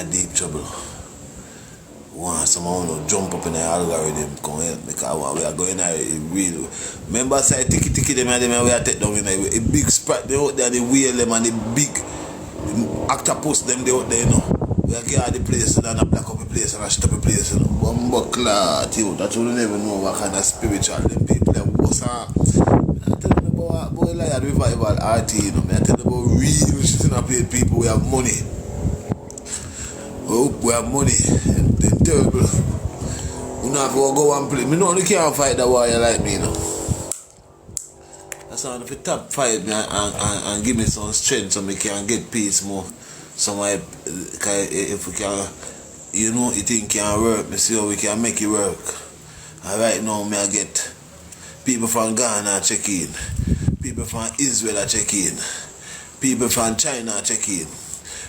deep trouble. Want someone to jump up in the algorithm come help me because we are going to real. Remember say tiki them and we are take down in a big sprat they out there, the wheel them and the big octopus them they out there, you know. We are get the place and a black up the place and a stop the place, you know. Bumbo clot, you that you never know what kind of spiritual them people that was I tell them about boy like revival RT, you know. I tell them about real shit in a place people we have money. We have money. They're terrible. You know, if you go and play, me know you can't fight that warrior like me, you know. That's why if you top fight me and give me some strength so me can get peace more. Somewhere, if we can, you know, you think can work, me see how we can make it work. And right now, me I get people from Ghana check in, people from Israel check in, people from China check in.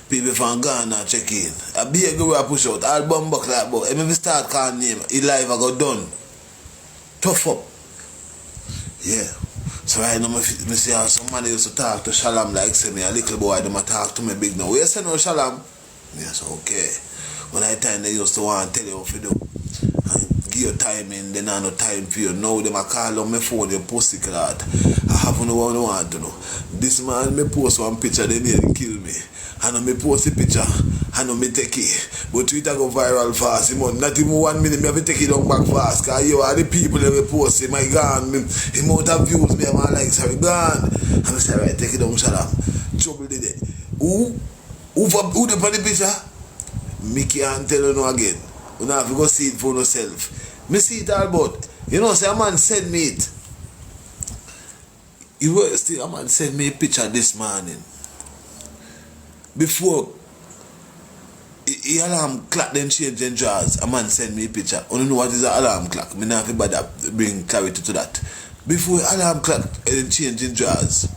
People from Ghana check in. A big girl I push out. I'll bomb back like boy. If start calling name, his life I got done. Tough up. Yeah. So right now, me see how somebody used to talk to Shalam like say me a little boy, them a talk to me big now. Where you say no Shalam? Yes, okay. When I time they used to want to tell you what to do. And give you time in, then I no time for you. Now them a call on my phone, you pussy clot. I happen to want to know. This man me post one picture, they nearly kill me. I know me post the picture, I know me take it. But Twitter go viral fast, not even 1 minute, me have to take it down back fast. Because you are the people that we post, my gone, him out of views, me and my likes are gone. And I say, right, take it down, Shalam. Trouble did it. Who the for the picture? Me can't tell you no again. You know, have to go see it for yourself. Me see it all but, you know, say a man send me it. You were still, a man send me a picture this morning. Before the alarm clock then change then jars, a man send me a picture. I don't know what is an alarm clock. Me not everybody bring clarity to that. Before the alarm clock then change in jars,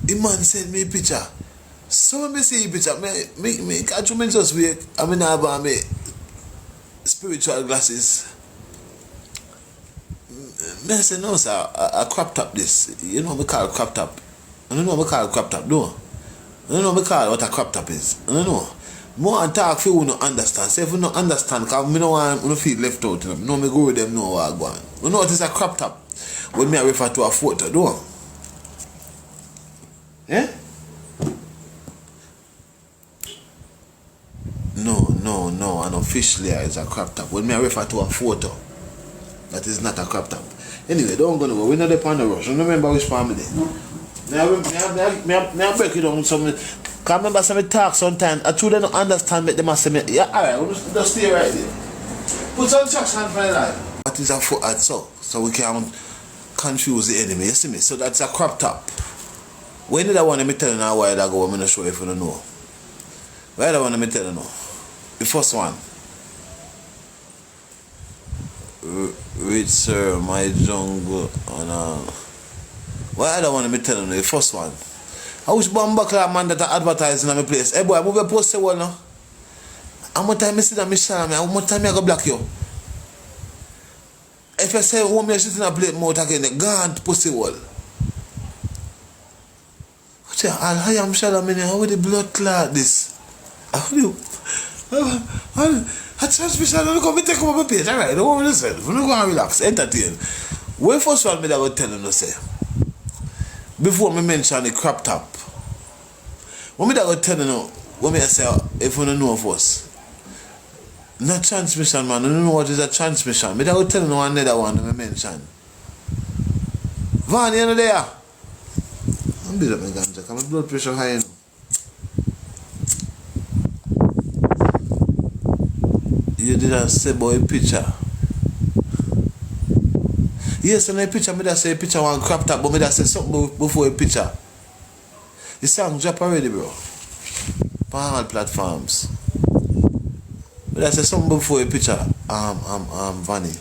the man send me a picture. So when me see a picture, me can't you just wake. I mean I have my spiritual glasses. Me say no sir, I crop top this. You know me call crop top. I don't know me call crop top, no. I don't know what a crop top is. I don't know. More and talk for you no understand. Say if you don't understand, because I don't want to feel left out. You know, me go with them know what I'm going. You know what is a crop top? When me I refer to a photo, do you? Yeah? No. Unofficially it's a crop top. When me I refer to a photo, that is not a crop top. Anyway, don't go nowhere. We're not upon the rush. You remember which family? Me I break it down some. Cause remember some talk sometimes. I truly don't understand. Make them say me. Yeah, alright. We'll just stay right there. Put some traction for the life. What is a foot at so we can confuse the enemy. You see me? So that's a crop top. When did I want me tell you now why I go? I'm not sure if you don't know. Why do I want me tell you now? The first one. Rich sir, my jungle and why I don't want to be telling you the first one. I wish Bumbuckler man that are advertising on my place. Hey boy, move your post the wall now. How much time I see that Shalam? How much time I go block you? If I say one me sitting a plate mouth again, they gone to post the wall. What's that? I am Shalam in here. How the blood clot this? How do you? I transmission. Don't come take over my page. Alright, don't worry yourself. Don't go and relax. Entertain. Where first one me that go tell you say? Before me mention the crop top, what me that go tell you now, what me I say, if you don't know of us, not transmission man, you don't know what is a transmission. Me that go tell you now another one that me mention. Van, you know there? I'm build up my ganja, because my blood pressure high now. You didn't say about a picture. Yes, in a picture, me that say a picture one crop top, but me that say something before a picture. The song drop already, bro. On all platforms. Me that say something before a picture. Vanny.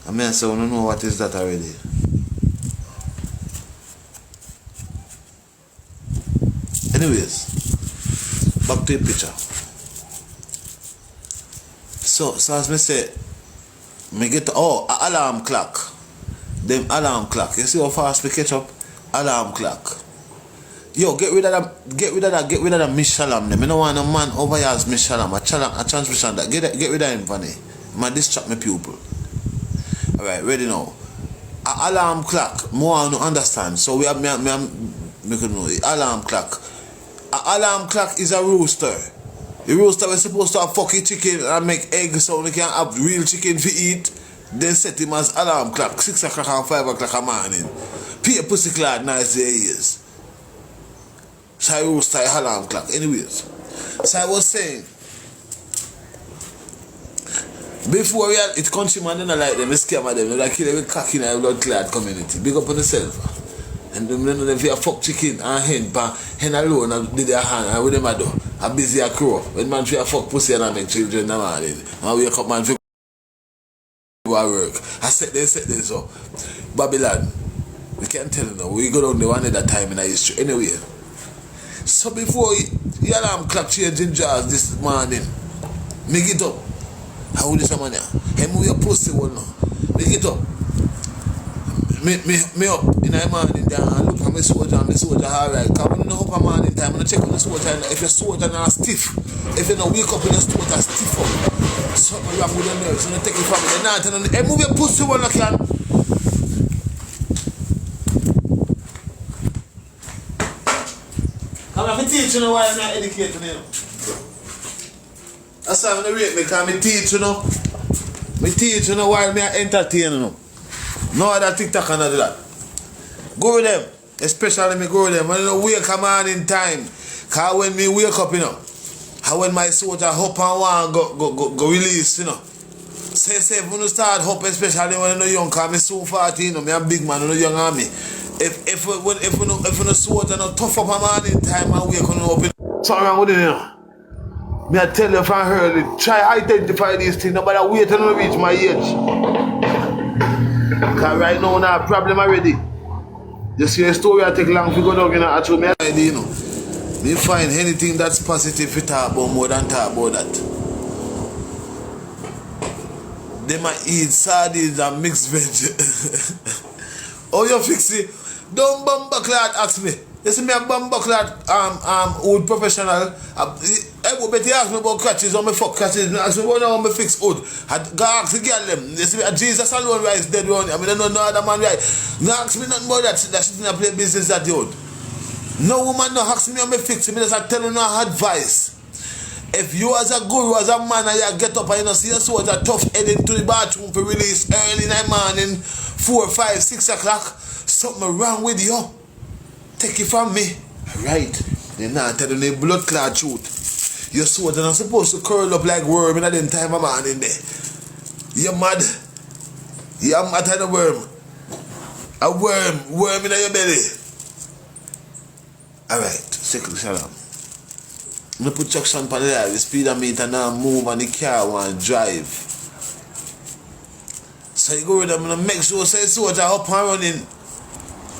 I mean, so I don't know what is that already. Anyways, back to the picture. So as me say, me get alarm clock. Them alarm clock. You see how fast we catch up? Alarm clock. Yo, get rid of that Miss Shalam. I don't want a man over here as Miss Shalam. A transmission that. Get rid of him, Fanny. I distract my pupil. Alright, ready now. A alarm clock, more to understand. So we have me could know it. Alarm clock. A alarm clock is a rooster. The rooster is supposed to have fucking chicken and make eggs so we can have real chicken to eat. Then set him as alarm clock, 6 o'clock and 5 o'clock a morning. Pay a pussy clad nice there he is. So I rooster alarm clock. Anyways. So I was saying, before we had it country man didn't like them, scam at them, they like kill every cock in a blood clad community. Big up on yourself. And then if you fuck chicken and hen alone and did their hand and with them a do. A busy a crow. When man try fuck pussy and I make children the morning. And wake up man for work. I said this so. Babylon. We can't tell you now. We go down the one at that time in our history. Anyway. So before the alarm clock changing jars this morning, make it up. How old is the man here? Hey, move your pussy one now. Make it up. Me up in the morning there and look at my soldier and my soldier alright. Because when you know up a morning time, I'm going to check on the soldier and if your soldier not stiff, if you don't wake up in the soldier stiff up, something wrong with your nerves, you don't take it from me. They're not telling you, hey, move your pussy one can. I'm going to teach you know why I'm not educating you. That's why I'm going to rate me, because I teach you know. I teach you know why I'm entertaining you know. No other TikTok and do that. Go with them. Especially me go with them. When you know wake a man in time. Cause when me wake up, you know. And when my soldier hop and one go release, you know. Say when you start hop, especially when you know young, cause me so 40, you know, me a big man, you know, young army. If you know soldier no tough up a man in time and wake on up, something wrong with it, you know. Me I tell you from early, try identify these things, nobody wait until I reach my age. Because right now, I have a problem already. You see a story I take long to go down, you know, actually, me idea, you know. Me find anything that's positive to talk about more than talk about that. They might eat sardines and mixed veg. Oh, you fix it? Don't bumper clad ask me. You see me a bumper clad wood professional. I will bet you ask me about crutches or me fuck crutches. Ask me how me fix wood. I go ask the girl them. You see me Jesus alone right is dead one. I mean I don't know other man right. No ask me nothing about that. That shit in a play business that you. No woman no ask me how me fix it. Me just tell you no advice. If you as a guru, as a man, and you get up and you know, see your soldier tough heading to the bathroom for release early in the morning, 4, 5, 6 o'clock, something wrong with you. Take it from me. Right. They're not telling the blood clot truth. Your soldier not supposed to curl up like worm in that time of morning there. You're mad. You're mad at a worm. A worm in your belly. Alright, second Shalam. I put traction on the speedometer now move and the car want drive. So you go with them and make sure say soldier up and running.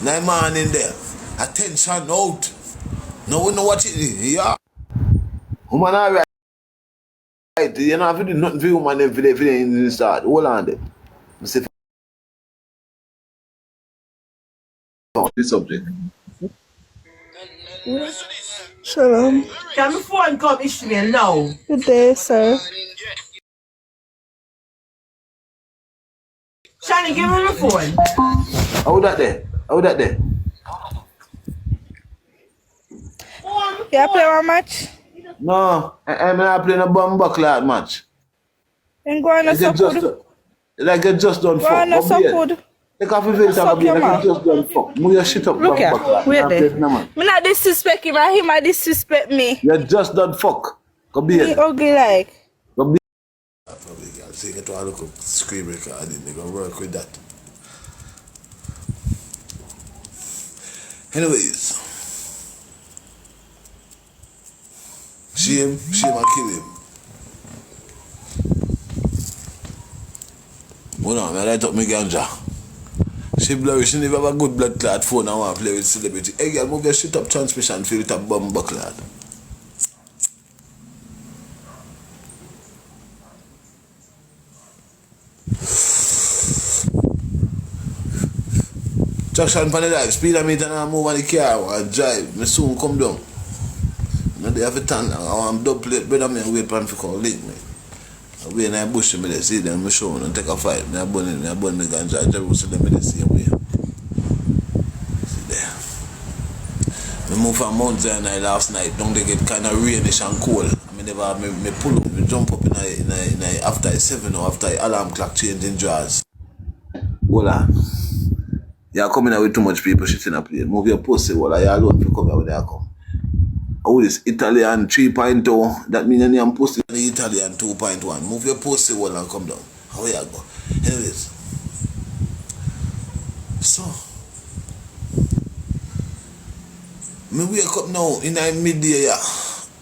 9 man in there. Attention out. No one know what it is. Yeah. Woman alright. You know if you do nothing for woman if they in the start. Hold on there. I say this subject. Shalam. Can my phone come Ishmael now? Good day, sir. Shani, give me my phone. How that there? How that there? You play one match? No, I'm not playing a bomb buckler match. Then go on a support. Like it just don't Go on a fuck. support. Take off your filter, like it just don't fuck. Move your shit up, Look here, buckler. wait there. Me not disrespect him, and him a disrespect me. You just don't fuck. Go be Me ugly like. Go be. Probably girl, so you get to look up screen recording. They gonna work with that. Anyways, shame and kill him. Hold on, I light up my ganja. She blurry, she never have a good blood clot phone and want to play with celebrity. Hey girl, move your shit up transmission, feel it a bomb clot. traction for the life. Speedometer and I move on the car and drive. Me soon come down. Now they have a turn. I want double plate. Better me wait for to call link me. I wait in the bush me they see them. Me show them take a fight. Me I burn the ganja. Jerusalem me they see me. See there. Me move from Mount Zion last night. Don't they get kind of rainish and cold. I mean never me pull up. Me jump up in after 7 or after alarm clock changing jars. Hold on. You're coming out with too much people shitting up here. Move your pussy, well, you're alone to come out with that come. Oh, this Italian 3.0. That means you're pussy. The Italian 2.1. Move your pussy, well, and come down. How you go? Anyways. So. Me wake up now in the midday,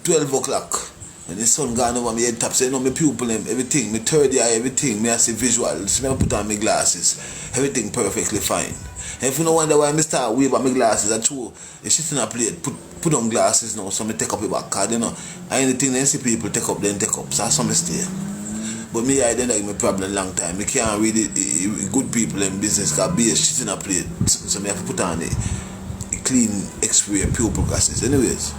12 o'clock. When the sun gone over my head top, so you know my pupil, everything, my third eye, everything, me I see visual. So I put on my glasses. Everything perfectly fine. And if you don't wonder why I start wave at my glasses, I true. You sit in a plate, put on glasses now, so I take up a back card, you know. And anything they see people take up, then take up. So that's how I stay. But me, I didn't like my problem long time. I can't really, good people in business can be a shit in a plate. So I have to put on a clean X-ray pupil glasses. Anyways.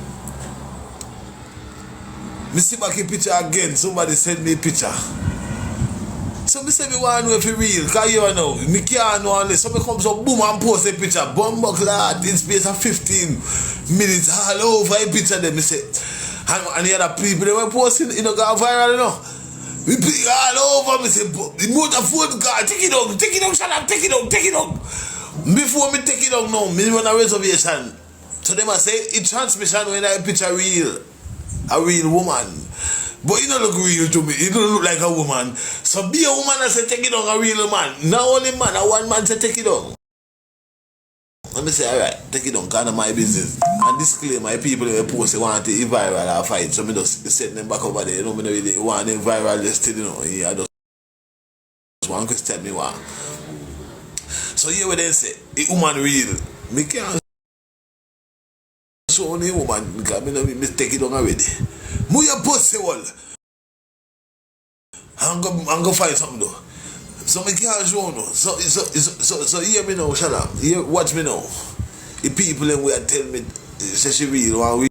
Me see back a picture again. Somebody sent me a picture. So me say me want to know if it real. Cause you know, me can't know unless somebody comes up, boom, and post a picture. Bumbuck lad, in space of 15 minutes, all over a picture. Then me say, and the other people they were posting, you know, go viral, you know. We pick all over. Me say, the motor phone car, take it down, Shalam, take it down. Before me take it down now, me run a reservation. So they must say, it transmission when I picture real. A real woman. But it don't look real to me. It don't look like a woman. So be a woman and say take it on a real man. Not only man, a one man say take it on. Let me say, alright, take it on, kind of my business. And disclaim my people in the post they want to viral or fight. So me just set them back over there. You know, me don't really want them viral listed, you know. Yeah, I just one question me want. So here what they say, a woman real. Me can't show any woman because me take it on already. Move your pussy wall. I'm go find something though. So me can't show no. So hear me now, Shalam. Watch me now. The people in where tell me say she real one